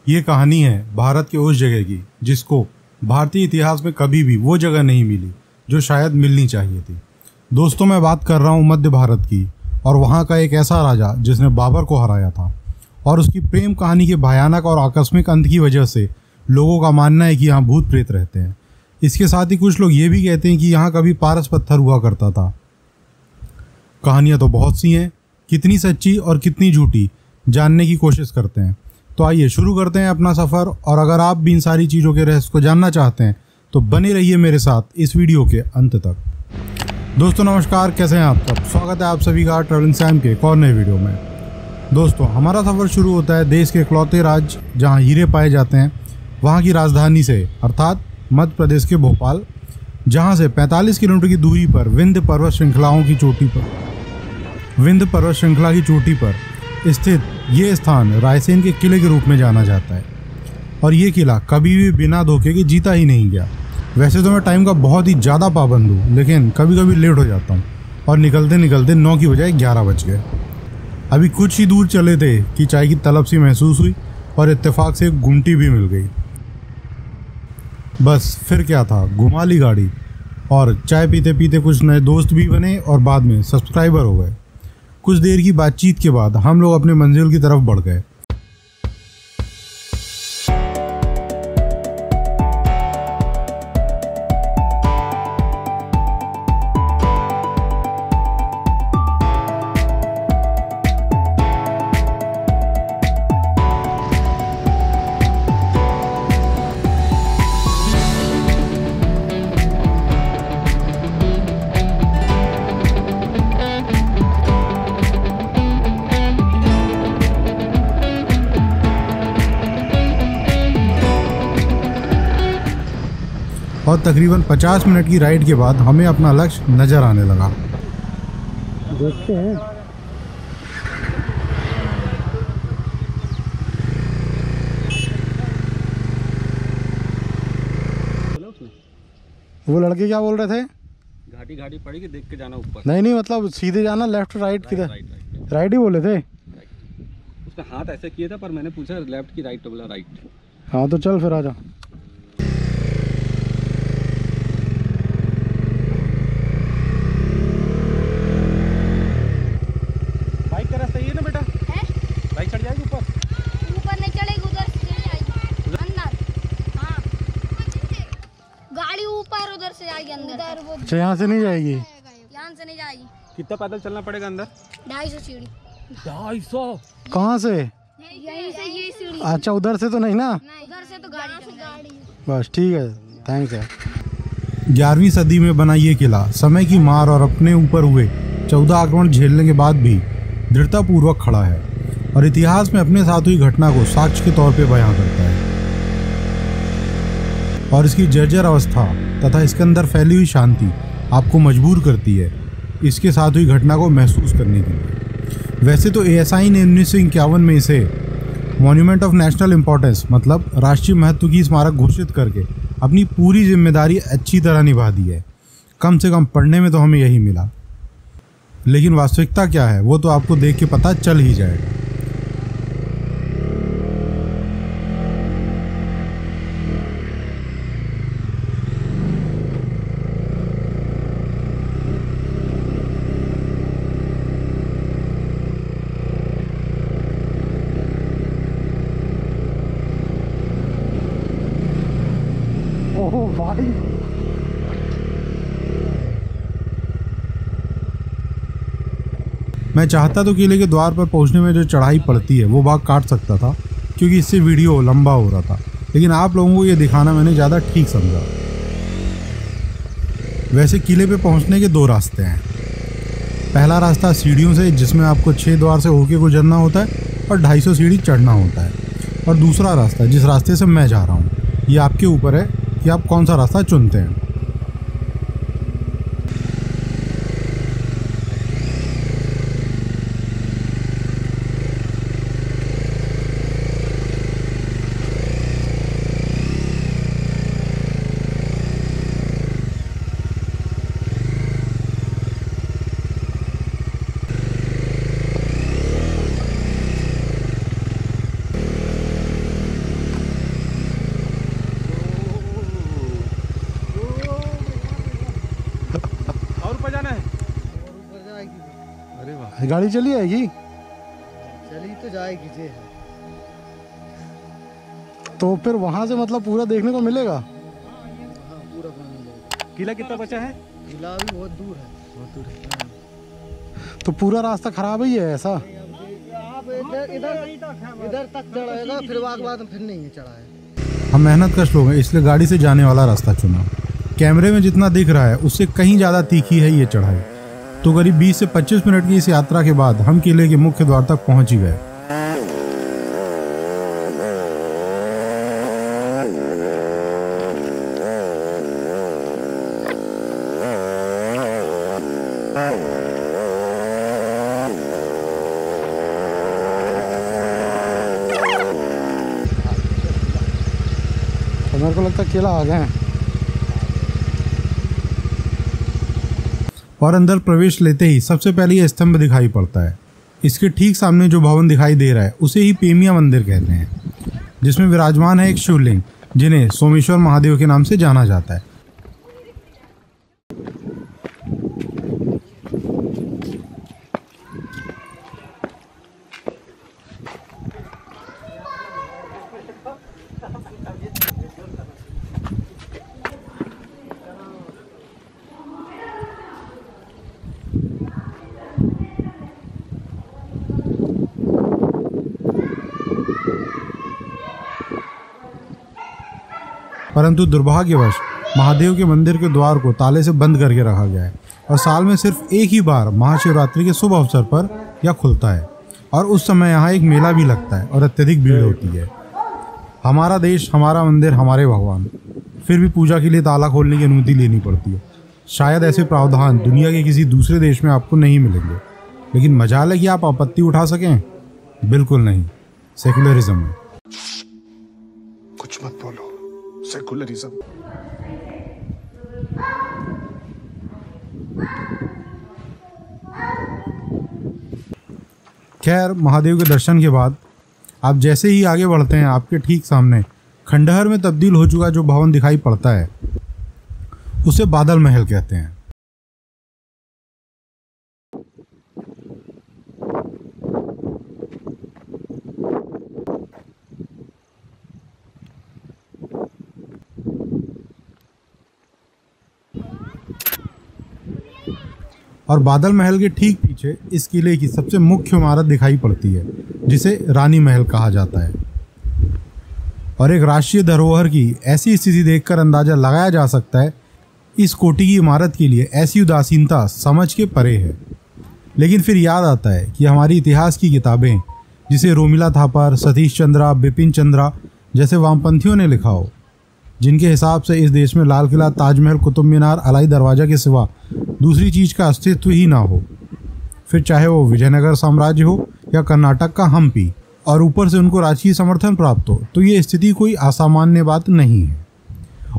ये कहानी है भारत के उस जगह की जिसको भारतीय इतिहास में कभी भी वो जगह नहीं मिली जो शायद मिलनी चाहिए थी। दोस्तों, मैं बात कर रहा हूँ मध्य भारत की और वहाँ का एक ऐसा राजा जिसने बाबर को हराया था और उसकी प्रेम कहानी के भयानक और आकस्मिक अंत की वजह से लोगों का मानना है कि यहाँ भूत प्रेत रहते हैं। इसके साथ ही कुछ लोग ये भी कहते हैं कि यहाँ कभी पारस पत्थर हुआ करता था। कहानियाँ तो बहुत सी हैं, कितनी सच्ची और कितनी झूठी जानने की कोशिश करते हैं। तो आइए शुरू करते हैं अपना सफ़र। और अगर आप भी इन सारी चीज़ों के रहस्य को जानना चाहते हैं तो बने रहिए मेरे साथ इस वीडियो के अंत तक। दोस्तों नमस्कार, कैसे हैं आप सब? स्वागत है आप सभी का ट्रैवलिंग सैम के एक और नए वीडियो में। दोस्तों, हमारा सफ़र शुरू होता है देश के इकलौते राज्य जहाँ हीरे पाए जाते हैं वहाँ की राजधानी से, अर्थात मध्य प्रदेश के भोपाल, जहाँ से 45 किलोमीटर की दूरी पर विंध्य पर्वत श्रृंखला की चोटी पर स्थित ये स्थान रायसेन के किले के रूप में जाना जाता है। और ये किला कभी भी बिना धोखे के जीता ही नहीं गया। वैसे तो मैं टाइम का बहुत ही ज़्यादा पाबंद हूँ, लेकिन कभी कभी लेट हो जाता हूँ और निकलते निकलते 9 की बजाय 11 बज गए। अभी कुछ ही दूर चले थे कि चाय की तलब सी महसूस हुई और इत्तेफाक से एक गुमटी भी मिल गई। बस फिर क्या था, घुमा ली गाड़ी और चाय पीते पीते कुछ नए दोस्त भी बने और बाद में सब्सक्राइबर हो गए। कुछ देर की बातचीत के बाद हम लोग अपने मंजिल की तरफ बढ़ गए। और तकरीबन 50 मिनट की राइड के बाद हमें अपना लक्ष्य नज़र आने लगा। देखते हैं। वो लड़के क्या बोल रहे थे? घाटी घाटी पड़ेगी, देख के जाना ऊपर। नहीं, मतलब सीधे जाना, लेफ्ट राइट किधर? राइट ही बोले थे। उसने हाथ ऐसे किया था, पर मैंने पूछा लेफ्ट की राइट, तो बोला राइट। हाँ तो चल फिर आजा। अच्छा, यहाँ से नहीं जाएगी? यहाँ से नहीं जाएगी। कितना पैदल चलना पड़ेगा अंदर? 250 सीढ़ी। 250? कहाँ से? यहीं से ये सीढ़ी। अच्छा, उधर से तो नहीं ना? उधर से तो गाड़ी। बस ठीक है, थैंक्स है। 11वीं सदी में बना ये किला समय की मार और अपने ऊपर हुए 14 आक्रमण झेलने के बाद भी दृढ़तापूर्वक खड़ा है और इतिहास में अपने साथ हुई घटना को साक्ष्य के तौर पर बयां करता है। और इसकी जर्जर अवस्था तथा इसके अंदर फैली हुई शांति आपको मजबूर करती है इसके साथ हुई घटना को महसूस करने के लिए। वैसे तो ASI ने 1951 में इसे मॉन्यूमेंट ऑफ नेशनल इम्पोर्टेंस, मतलब राष्ट्रीय महत्व की स्मारक घोषित करके अपनी पूरी जिम्मेदारी अच्छी तरह निभा दी है। कम से कम पढ़ने में तो हमें यही मिला, लेकिन वास्तविकता क्या है वो तो आपको देख के पता चल ही जाएगा। ओह भाई, मैं चाहता तो किले के द्वार पर पहुंचने में जो चढ़ाई पड़ती है वो भाग काट सकता था, क्योंकि इससे वीडियो लंबा हो रहा था, लेकिन आप लोगों को ये दिखाना मैंने ज़्यादा ठीक समझा। वैसे किले पे पहुंचने के 2 रास्ते हैं। पहला रास्ता सीढ़ियों से, जिसमें आपको 6 द्वार से होके गुजरना होता है और 250 सीढ़ी चढ़ना होता है। और दूसरा रास्ता, जिस रास्ते से मैं जा रहा हूँ, ये आपके ऊपर है कि आप कौन सा रास्ता चुनते हैं। जाएगी। अरे वाह, गाड़ी चली आएगी चली तो जाएगी जे है। तो फिर वहाँ से मतलब पूरा देखने को मिलेगा। हाँ पूरा पानी मिलेगा। किला कितना बचा है? किला भी बहुत दूर है। बहुत दूर है। तो पूरा रास्ता खराब ही है ऐसा। आप इधर तक चढ़ाएगा, फिर वाक बाद फिर नहीं चढ़ा है। हम मेहनत कश लोग हैं, इसलिए गाड़ी से जाने वाला रास्ता चुना। कैमरे में जितना दिख रहा है उससे कहीं ज़्यादा तीखी है ये चढ़ाई। तो करीब 20 से 25 मिनट की इस यात्रा के बाद हम किले के मुख्य द्वार तक पहुंच ही गए। तो मेरे को लगता है किला आ गए हैं। और अंदर प्रवेश लेते ही सबसे पहले ये स्तंभ दिखाई पड़ता है। इसके ठीक सामने जो भवन दिखाई दे रहा है उसे ही पेमिया मंदिर कहते हैं, जिसमें विराजमान है एक शिवलिंग जिन्हें सोमेश्वर महादेव के नाम से जाना जाता है। परंतु दुर्भाग्यवश महादेव के मंदिर के द्वार को ताले से बंद करके रखा गया है और साल में सिर्फ एक ही बार महाशिवरात्रि के शुभ अवसर पर यह खुलता है और उस समय यहाँ एक मेला भी लगता है और अत्यधिक भीड़ होती है। हमारा देश, हमारा मंदिर, हमारे भगवान, फिर भी पूजा के लिए ताला खोलने की अनुमति लेनी पड़ती है। शायद ऐसे प्रावधान दुनिया के किसी दूसरे देश में आपको नहीं मिलेंगे, लेकिन मजाल है कि आप आपत्ति उठा सकें? बिल्कुल नहीं, सेकुलरिज्म है। कुछ मत बोलो, सेकुलरिज्म। खैर, महादेव के दर्शन के बाद आप जैसे ही आगे बढ़ते हैं, आपके ठीक सामने खंडहर में तब्दील हो चुका जो भवन दिखाई पड़ता है उसे बादल महल कहते हैं। और बादल महल के ठीक पीछे इस किले की सबसे मुख्य इमारत दिखाई पड़ती है जिसे रानी महल कहा जाता है। और एक राष्ट्रीय धरोहर की ऐसी स्थिति देखकर अंदाजा लगाया जा सकता है इस कोटि की इमारत के लिए ऐसी उदासीनता समझ के परे है। लेकिन फिर याद आता है कि हमारी इतिहास की किताबें, जिसे रोमिला थापर, सतीश चंद्रा, बिपिन चंद्रा जैसे वामपंथियों ने लिखा हो, जिनके हिसाब से इस देश में लाल किला, ताजमहल, कुतुब मीनार, अलाई दरवाज़ा के सिवा दूसरी चीज़ का अस्तित्व ही ना हो, फिर चाहे वो विजयनगर साम्राज्य हो या कर्नाटक का हम्पी, और ऊपर से उनको राजकीय समर्थन प्राप्त हो, तो ये स्थिति कोई असामान्य बात नहीं है।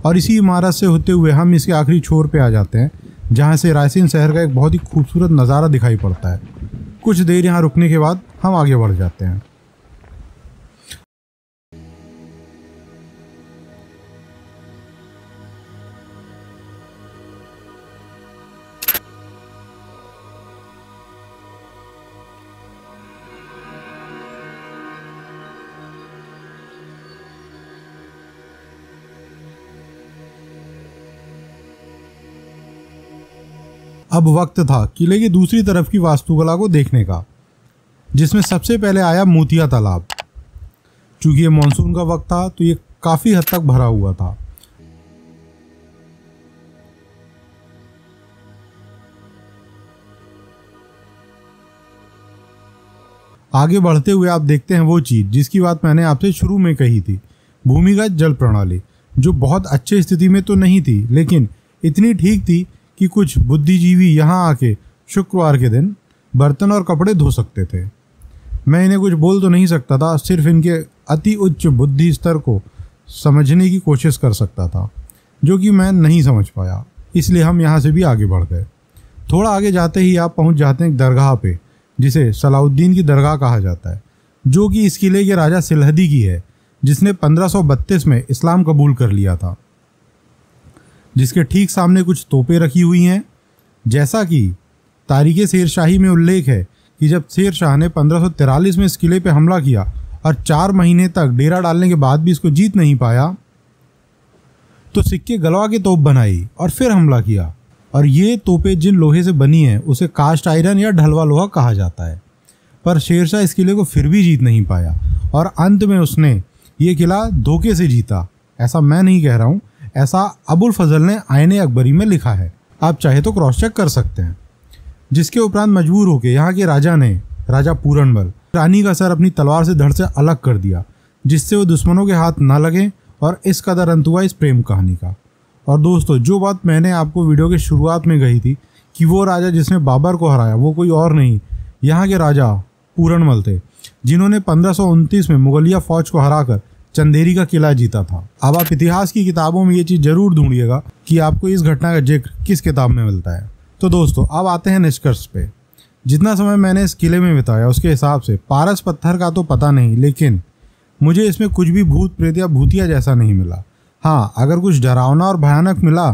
और इसी इमारत से होते हुए हम इसके आखिरी छोर पे आ जाते हैं, जहाँ से रायसेन शहर का एक बहुत ही खूबसूरत नज़ारा दिखाई पड़ता है। कुछ देर यहाँ रुकने के बाद हम आगे बढ़ जाते हैं। अब वक्त था किले की दूसरी तरफ की वास्तुकला को देखने का, जिसमें सबसे पहले आया मोतिया तालाब। चूंकि ये मानसून का वक्त था तो ये काफ़ी हद तक भरा हुआ था। आगे बढ़ते हुए आप देखते हैं वो चीज़ जिसकी बात मैंने आपसे शुरू में कही थी, भूमिगत जल प्रणाली, जो बहुत अच्छी स्थिति में तो नहीं थी, लेकिन इतनी ठीक थी कि कुछ बुद्धिजीवी यहाँ आके शुक्रवार के दिन बर्तन और कपड़े धो सकते थे। मैं इन्हें कुछ बोल तो नहीं सकता था, सिर्फ इनके अति उच्च बुद्धि स्तर को समझने की कोशिश कर सकता था, जो कि मैं नहीं समझ पाया। इसलिए हम यहाँ से भी आगे बढ़ गए। थोड़ा आगे जाते ही आप पहुँच जाते हैं एक दरगाह पे, जिसे सलाउद्दीन की दरगाह कहा जाता है, जो कि इस किले के राजा सिलहदी की है, जिसने 1532 में इस्लाम कबूल कर लिया था। जिसके ठीक सामने कुछ तोपें रखी हुई हैं, जैसा कि तारीख़ शेरशाही में उल्लेख है कि जब शेर शाह ने 1543 में इस किले पर हमला किया और 4 महीने तक डेरा डालने के बाद भी इसको जीत नहीं पाया, तो सिक्के गलवा के तोप बनाई और फिर हमला किया। और ये तोपें जिन लोहे से बनी हैं उसे कास्ट आयरन या ढलवा लोहा कहा जाता है। पर शेरशाह इस किले को फिर भी जीत नहीं पाया और अंत में उसने ये किला धोखे से जीता। ऐसा मैं नहीं कह रहा हूँ, ऐसा अबुल फजल ने आईने अकबरी में लिखा है, आप चाहे तो क्रॉस चेक कर सकते हैं। जिसके उपरांत मजबूर होकर यहाँ के राजा ने, राजा पूरनमल, रानी का सर अपनी तलवार से धड़ से अलग कर दिया, जिससे वो दुश्मनों के हाथ ना लगे। और इस कदर अंत हुआ इस प्रेम कहानी का। और दोस्तों, जो बात मैंने आपको वीडियो के शुरुआत में कही थी कि वो राजा जिसने बाबर को हराया वो कोई और नहीं, यहाँ के राजा पूरनमल थे, जिन्होंने 1529 में मुगलिया फौज को हराकर चंदेरी का किला जीता था। अब आप इतिहास की किताबों में ये चीज़ जरूर ढूंढिएगा कि आपको इस घटना का जिक्र किस किताब में मिलता है। तो दोस्तों, अब आते हैं निष्कर्ष पे। जितना समय मैंने इस किले में बिताया उसके हिसाब से पारस पत्थर का तो पता नहीं, लेकिन मुझे इसमें कुछ भी भूत प्रेत या भूतिया जैसा नहीं मिला। हाँ, अगर कुछ डरावना और भयानक मिला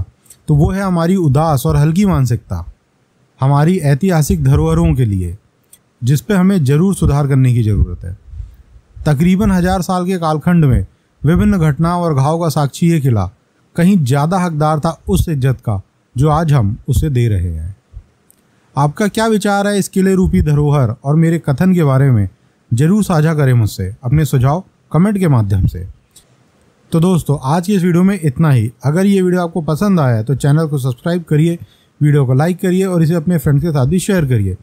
तो वो है हमारी उदास और हल्की मानसिकता हमारी ऐतिहासिक धरोहरों के लिए, जिस पे हमें ज़रूर सुधार करने की ज़रूरत है। तकरीबन 1000 साल के कालखंड में विभिन्न घटनाओं और घाव का साक्षी ये किला कहीं ज़्यादा हकदार था उस इज्जत का जो आज हम उसे दे रहे हैं। आपका क्या विचार है इस किले रूपी धरोहर और मेरे कथन के बारे में? ज़रूर साझा करें मुझसे अपने सुझाव कमेंट के माध्यम से। तो दोस्तों, आज की इस वीडियो में इतना ही। अगर ये वीडियो आपको पसंद आया तो चैनल को सब्सक्राइब करिए, वीडियो को लाइक करिए और इसे अपने फ्रेंड्स के साथ भी शेयर करिए।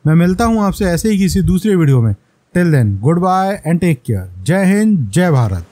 मैं मिलता हूँ आपसे ऐसे ही किसी दूसरे वीडियो में। Till then, good bye and take care. जय हिंद, जय भारत।